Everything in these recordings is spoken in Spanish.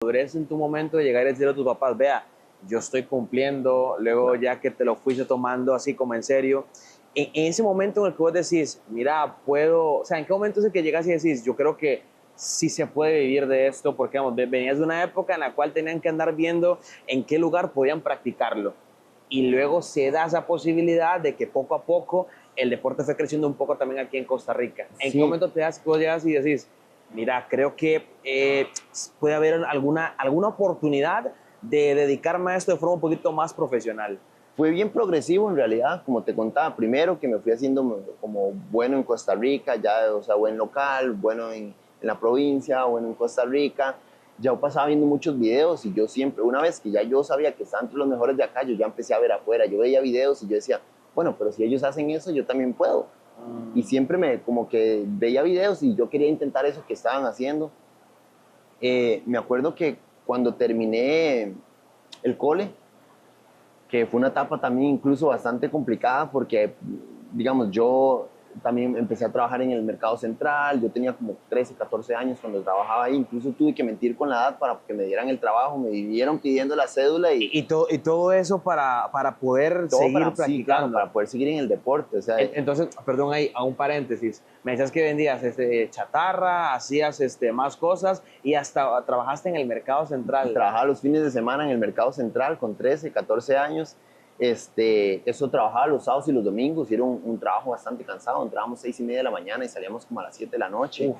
madurez en tu momento de llegar y decirle a tus papás, vea, yo estoy cumpliendo, luego ya que te lo fuiste tomando así como en serio, en ese momento en el que vos decís, mira, puedo, o sea, ¿en qué momento es el que llegas y decís, yo creo que sí se puede vivir de esto? Porque vamos, venías de una época en la cual tenían que andar viendo en qué lugar podían practicarlo. Y luego se da esa posibilidad de que poco a poco el deporte fue creciendo un poco también aquí en Costa Rica. ¿En qué Sí, momento te das que vos llegas y decís, mira, creo que puede haber alguna oportunidad de dedicarme a esto de forma un poquito más profesional? fue bien progresivo en realidad, como te contaba, primero que me fui haciendo como bueno en Costa Rica, ya, o sea, buen local, bueno en la provincia, bueno en Costa Rica. Ya pasaba viendo muchos videos y yo siempre, una vez que ya yo sabía que estaban entre los mejores de acá, yo ya empecé a ver afuera, yo veía videos y yo decía, bueno, pero si ellos hacen eso, yo también puedo. Y siempre me como que veía videos y yo quería intentar eso que estaban haciendo. Me acuerdo que cuando terminé el cole, que fue una etapa también incluso bastante complicada porque, digamos, yo también empecé a trabajar en el mercado central, yo tenía como 13, 14 años cuando trabajaba ahí, incluso tuve que mentir con la edad para que me dieran el trabajo, me vivieron pidiendo la cédula y Y todo eso para poder todo seguir para, sí, claro, practicando. para poder seguir en el deporte, o sea, Entonces, perdón, ahí a un paréntesis. Me decías que vendías chatarra, hacías más cosas y hasta trabajaste en el mercado central. trabajaba los fines de semana en el mercado central con 13, 14 años. Eso trabajaba los sábados y los domingos y era un trabajo bastante cansado. Entrábamos 6:30 de la mañana y salíamos como a las 7 de la noche. Uf.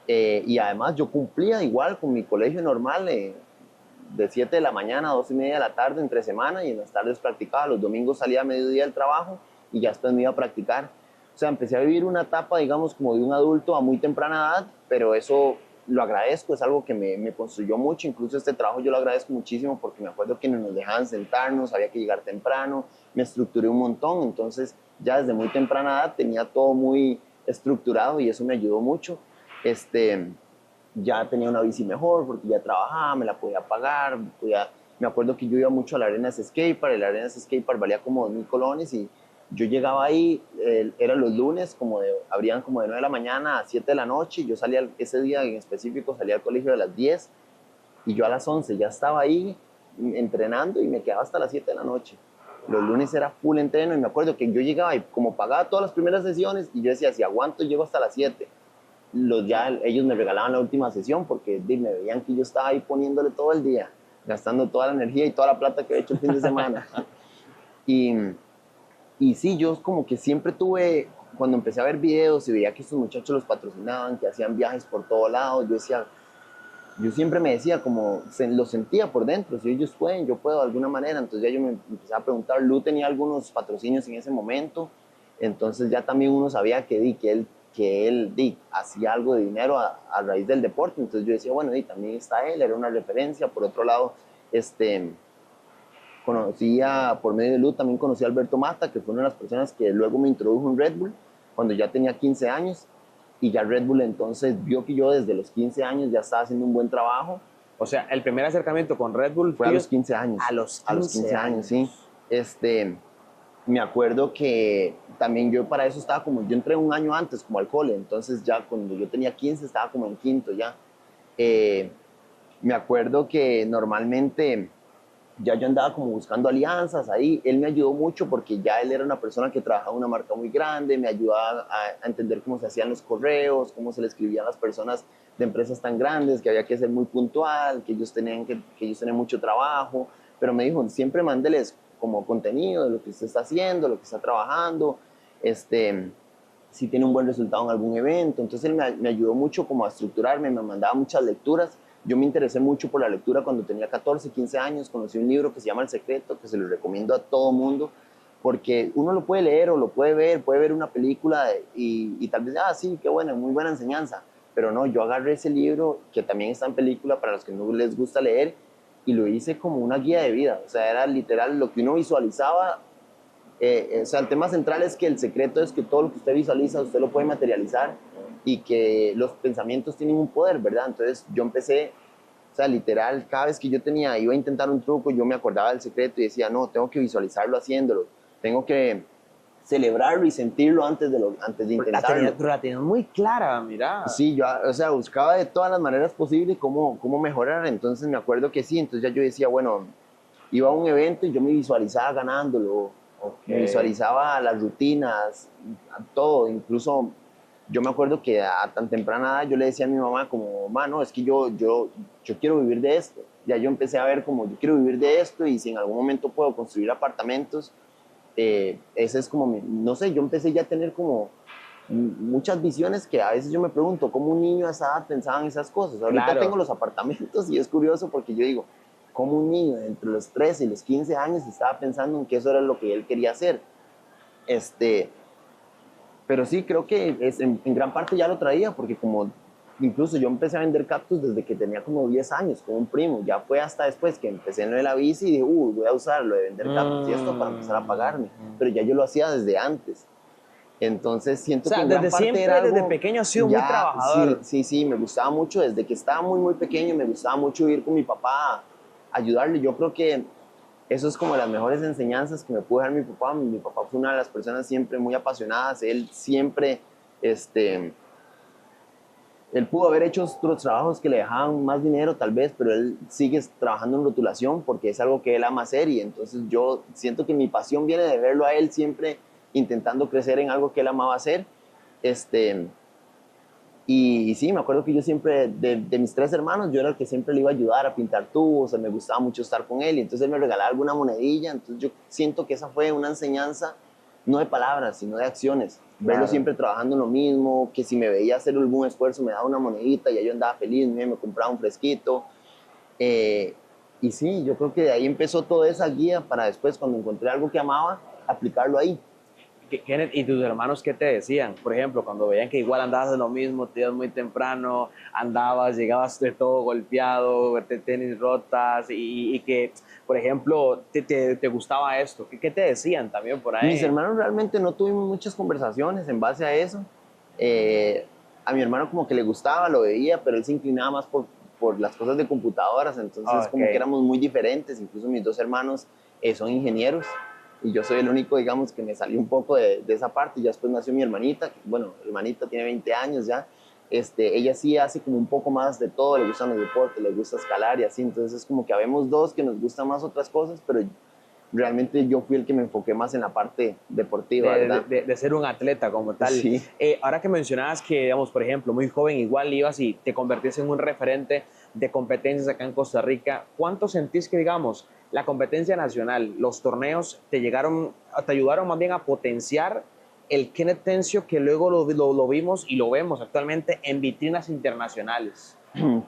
Y además yo cumplía igual con mi colegio normal, de 7 de la mañana a 2:30 de la tarde entre semana y en las tardes practicaba. Los domingos salía a mediodía del trabajo y ya después me iba a practicar. O sea, empecé a vivir una etapa, digamos, como de un adulto a muy temprana edad, pero eso lo agradezco, es algo que me construyó mucho. Incluso este trabajo yo lo agradezco muchísimo porque me acuerdo que no nos dejaban sentarnos, había que llegar temprano, me estructuré un montón, entonces ya desde muy temprana edad tenía todo muy estructurado y eso me ayudó mucho. Ya tenía una bici mejor porque ya trabajaba, me la podía pagar, me acuerdo que yo iba mucho a la Arenas Skatepark, el Arenas Skatepark valía como 2,000 colones y yo llegaba ahí, eran los lunes, abrían como de 9 de la mañana a 7 de la noche, yo salía, ese día en específico salía al colegio a las 10 y yo a las 11 ya estaba ahí entrenando y me quedaba hasta las 7 de la noche. Los lunes era full entreno y me acuerdo que yo llegaba y como pagaba todas las primeras sesiones y yo decía, si aguanto llego hasta las 7. Ellos me regalaban la última sesión porque me veían que yo estaba ahí poniéndole todo el día, gastando toda la energía y toda la plata que he hecho el fin de semana. y, y sí, yo como que siempre tuve, cuando empecé a ver videos y veía que estos muchachos los patrocinaban, que hacían viajes por todo lado, yo siempre me decía como, lo sentía por dentro, si ellos pueden, yo puedo de alguna manera. Entonces ya yo me empecé a preguntar, Lu tenía algunos patrocinios en ese momento, entonces ya también uno sabía que él hacía algo de dinero a raíz del deporte. Entonces yo decía, bueno, también está él, era una referencia. Por otro lado, conocía, por medio de Lu, también conocí a Alberto Mata, que fue una de las personas que luego me introdujo en Red Bull, cuando ya tenía 15 años, y ya Red Bull entonces vio que yo desde los 15 años ya estaba haciendo un buen trabajo. O sea, el primer acercamiento con Red Bull Fue a los 15 años. a los A los 15 15 años, sí. años. Me acuerdo que también yo para eso estaba como, yo entré un año antes como al cole, entonces ya cuando yo tenía 15 estaba como en quinto ya. Eh, Me acuerdo que normalmente ya yo andaba como buscando alianzas ahí. Él me ayudó mucho porque ya él era una persona que trabajaba en una marca muy grande, me ayudaba a entender cómo se hacían los correos, cómo se le escribían a las personas de empresas tan grandes, que había que ser muy puntual, que ellos tenían mucho trabajo, pero me dijo, siempre mándeles como contenido de lo que usted está haciendo, lo que está trabajando, si tiene un buen resultado en algún evento. Entonces él me ayudó mucho como a estructurarme, me mandaba muchas lecturas. Yo me interesé mucho por la lectura cuando tenía 14, 15 años, conocí un libro que se llama El Secreto, que se lo recomiendo a todo mundo, porque uno lo puede leer o lo puede ver una película y tal vez, sí, qué buena, muy buena enseñanza, pero no, yo agarré ese libro, que también está en película para los que no les gusta leer, y lo hice como una guía de vida. O sea, era literal lo que uno visualizaba. O sea, el tema central es que el secreto es que todo lo que usted visualiza, usted lo puede materializar y que los pensamientos tienen un poder, ¿verdad? Entonces yo empecé, o sea, literal, cada vez que iba a intentar un truco, yo me acordaba del secreto y decía, no, tengo que visualizarlo haciéndolo, tengo que celebrarlo y sentirlo antes de intentarlo. Pero la tenías muy clara, mira. Sí, yo, o sea, buscaba de todas las maneras posibles cómo mejorar. Entonces me acuerdo que sí, entonces ya yo decía, bueno, iba a un evento y yo me visualizaba ganándolo, me visualizaba las rutinas, a todo, incluso yo me acuerdo que a tan temprana edad yo le decía a mi mamá como, mamá, no, es que yo quiero vivir de esto. Ya yo empecé a ver como, yo quiero vivir de esto y si en algún momento puedo construir apartamentos, ese es como, no sé, yo empecé ya a tener como muchas visiones que a veces yo me pregunto cómo un niño a esa edad pensaba en esas cosas. Ahorita Claro. tengo los apartamentos y es curioso porque yo digo, cómo un niño entre los 13 y los 15 años estaba pensando en que eso era lo que él quería hacer. Pero sí, creo que en gran parte ya lo traía porque como incluso yo empecé a vender cactus desde que tenía como 10 años con un primo. Ya fue hasta después que empecé en lo de la bici y dije, voy a usar lo de vender cactus y esto para empezar a pagarme. Pero ya yo lo hacía desde antes. Entonces siento O sea, que en gran desde parte siempre, era algo, desde pequeño has sido muy ya, trabajador. sí, me gustaba mucho, desde que estaba muy pequeño, me gustaba mucho ir con mi papá a ayudarle. Yo creo que eso es como las mejores enseñanzas que me pudo dejar mi papá. Mi papá fue una de las personas siempre muy apasionadas, él siempre, él pudo haber hecho otros trabajos que le dejaban más dinero tal vez, pero él sigue trabajando en rotulación porque es algo que él ama hacer y entonces yo siento que mi pasión viene de verlo a él siempre intentando crecer en algo que él amaba hacer. Este, y sí, me acuerdo que yo siempre, de mis 3 hermanos, yo era el que siempre le iba a ayudar a pintar tubos, o sea, me gustaba mucho estar con él y entonces él me regalaba alguna monedilla, entonces yo siento que esa fue una enseñanza no de palabras, sino de acciones. Verlo Claro. siempre trabajando en lo mismo, que si me veía hacer algún esfuerzo me daba una monedita y yo andaba feliz, me compraba un fresquito. Y sí, yo creo que de ahí empezó toda esa guía para después, cuando encontré algo que amaba, aplicarlo ahí. Kenneth, ¿y tus hermanos qué te decían? Por ejemplo, cuando veían que igual andabas de lo mismo, te ibas muy temprano, andabas, llegabas de todo golpeado, verte tenis rotas y que, por ejemplo, te gustaba esto. ¿Qué te decían también por Mis ahí? hermanos realmente no tuvimos muchas conversaciones en base a eso. A mi hermano como que le gustaba, lo veía, pero él se inclinaba más por las cosas de computadoras, entonces Ok. como que éramos muy diferentes. Incluso mis 2 hermanos son ingenieros y yo soy el único, digamos, que me salió un poco de esa parte. Y ya después nació mi hermanita, bueno, hermanita tiene 20 años ya. Ella sí hace como un poco más de todo, le gustan los deportes, le gusta escalar y así, entonces es como que habemos dos que nos gustan más otras cosas, pero realmente yo fui el que me enfoqué más en la parte deportiva, ¿verdad? De ser un atleta como tal. Sí. Ahora que mencionabas que, digamos, por ejemplo, muy joven igual ibas y te convertiste en un referente de competencias acá en Costa Rica, ¿cuánto sentís que, digamos, la competencia nacional, los torneos, te ayudaron más bien a potenciar el Kenneth Tencio que luego lo vimos y lo vemos actualmente en vitrinas internacionales?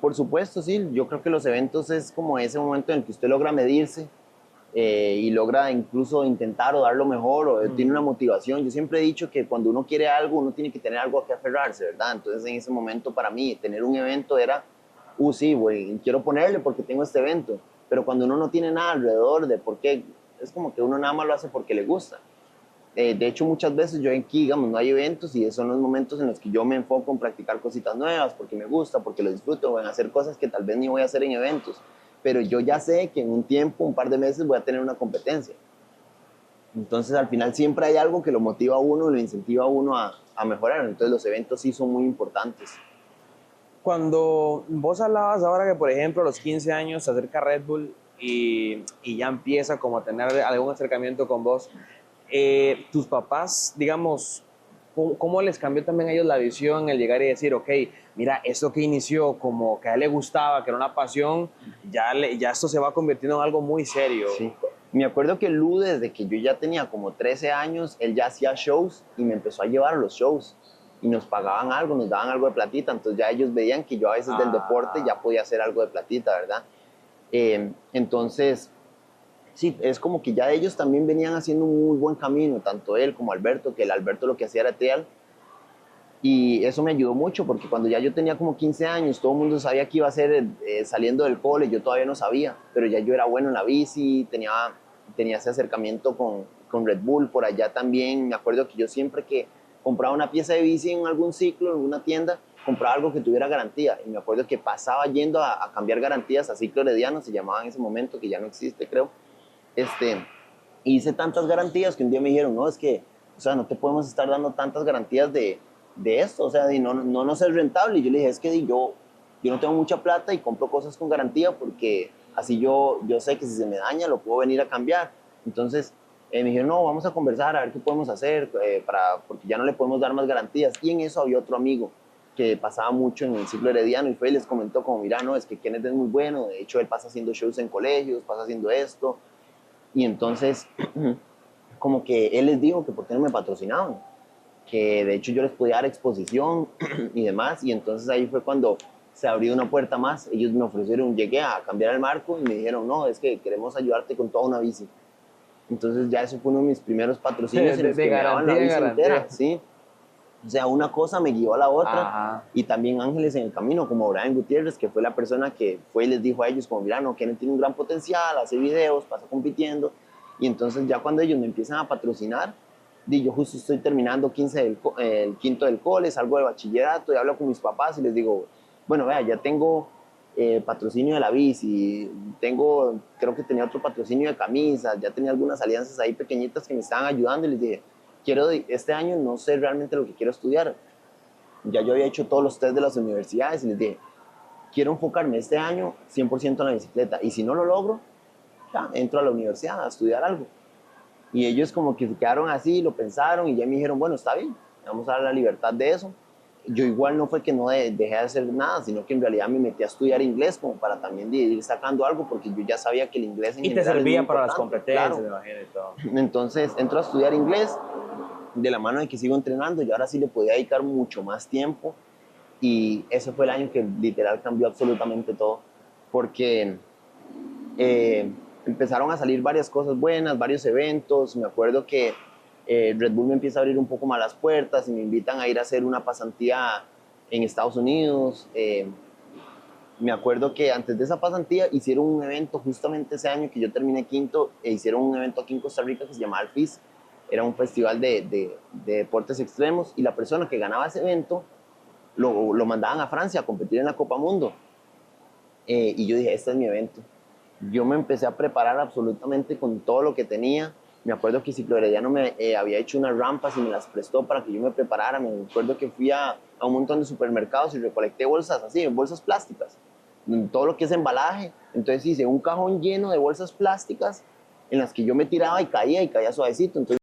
Por supuesto, sí. Yo creo que los eventos es como ese momento en el que usted logra medirse y logra incluso intentar o dar lo mejor o tiene una motivación. Yo siempre he dicho que cuando uno quiere algo, uno tiene que tener algo a que aferrarse, ¿verdad? Entonces en ese momento para mí tener un evento era, sí, güey, quiero ponerle porque tengo este evento. Pero cuando uno no tiene nada alrededor de por qué, es como que uno nada más lo hace porque le gusta. De hecho, muchas veces yo aquí, digamos, no hay eventos y esos son los momentos en los que yo me enfoco en practicar cositas nuevas porque me gusta, porque lo disfruto, o en hacer cosas que tal vez ni voy a hacer en eventos. Pero yo ya sé que en un tiempo, un par de meses, voy a tener una competencia. Entonces, al final siempre hay algo que lo motiva a uno, lo incentiva a uno a mejorar. Entonces, los eventos sí son muy importantes. Cuando vos hablabas ahora que, por ejemplo, a los 15 años se acerca Red Bull y ya empieza como a tener algún acercamiento con vos, tus papás, digamos, ¿cómo les cambió también a ellos la visión el llegar y decir, ok, mira, esto que inició como que a él le gustaba, que era una pasión, ya esto se va convirtiendo en algo muy serio? Sí. Me acuerdo que Lu, desde que yo ya tenía como 13 años, él ya hacía shows y me empezó a llevar a los shows. Y nos pagaban algo, nos daban algo de platita. Entonces ya ellos veían que yo a veces del deporte ya podía hacer algo de platita, ¿verdad? Entonces, sí, es como que ya ellos también venían haciendo un muy buen camino, tanto él como Alberto, que el Alberto lo que hacía era trial. Y eso me ayudó mucho porque cuando ya yo tenía como 15 años, todo el mundo sabía que iba a ser saliendo del cole, yo todavía no sabía, pero ya yo era bueno en la bici, tenía ese acercamiento con Red Bull, por allá también. Me acuerdo que yo siempre que compraba una pieza de bici en algún ciclo, en alguna tienda, compraba algo que tuviera garantía. Y me acuerdo que pasaba yendo a cambiar garantías a Ciclo Herediano, se llamaba en ese momento, que ya no existe, creo. Hice tantas garantías que un día me dijeron, no, es que o sea, no te podemos estar dando tantas garantías de esto, o sea, no nos es rentable. Y yo le dije, es que yo no tengo mucha plata y compro cosas con garantía porque así yo sé que si se me daña lo puedo venir a cambiar. Entonces me dijeron, no, vamos a conversar a ver qué podemos hacer porque ya no le podemos dar más garantías. Y en eso había otro amigo que pasaba mucho en el ciclo herediano y fue y les comentó como, mira, no, es que Kenneth es muy bueno, de hecho él pasa haciendo shows en colegios, pasa haciendo esto. Y entonces como que él les dijo que por qué no me patrocinaban, que de hecho yo les podía dar exposición y demás, y entonces ahí fue cuando se abrió una puerta más. Ellos me ofrecieron, llegué a cambiar el marco y me dijeron, no, es que queremos ayudarte con toda una bici. Entonces ya eso fue uno de mis primeros patrocinios en los que me daban la bici entera, ¿sí? O sea, una cosa me guió a la otra. Ajá. Y también ángeles en el camino, como Brian Gutiérrez, que fue la persona que fue y les dijo a ellos como, mira, no, Kenneth tiene un gran potencial, hace videos, pasa compitiendo. Y entonces ya cuando ellos me empiezan a patrocinar, yo justo estoy terminando el quinto del cole, salgo del bachillerato y hablo con mis papás y les digo, bueno, vea, ya tengo patrocinio de la bici, creo que tenía otro patrocinio de camisas, ya tenía algunas alianzas ahí pequeñitas que me estaban ayudando y les dije, este año no sé realmente lo que quiero estudiar. Ya yo había hecho todos los test de las universidades y les dije, quiero enfocarme este año 100% en la bicicleta y si no lo logro, ya entro a la universidad a estudiar algo. Y ellos como que se quedaron así, lo pensaron y ya me dijeron, bueno, está bien, vamos a dar la libertad de eso. Yo igual no fue que no dejé de hacer nada, sino que en realidad me metí a estudiar inglés como para también ir sacando algo, porque yo ya sabía que el inglés en Y te general es servía muy para las importante, competencias, claro. me imagino, y todo. Entonces entro a estudiar inglés de la mano de que sigo entrenando y ahora sí le podía dedicar mucho más tiempo y ese fue el año que literal cambió absolutamente todo, porque empezaron a salir varias cosas buenas, varios eventos. Me acuerdo que Red Bull me empieza a abrir un poco más las puertas y me invitan a ir a hacer una pasantía en Estados Unidos. Me acuerdo que antes de esa pasantía hicieron un evento justamente ese año que yo terminé quinto, hicieron un evento aquí en Costa Rica que se llamaba el FIS. Era un festival de deportes extremos y la persona que ganaba ese evento lo mandaban a Francia a competir en la Copa Mundo. Y yo dije, este es mi evento. Yo me empecé a preparar absolutamente con todo lo que tenía. Me acuerdo que Ciclo Herediano me había hecho unas rampas y me las prestó para que yo me preparara. Me acuerdo que fui a un montón de supermercados y recolecté bolsas así, bolsas plásticas, todo lo que es embalaje. Entonces hice un cajón lleno de bolsas plásticas en las que yo me tiraba y caía suavecito. Entonces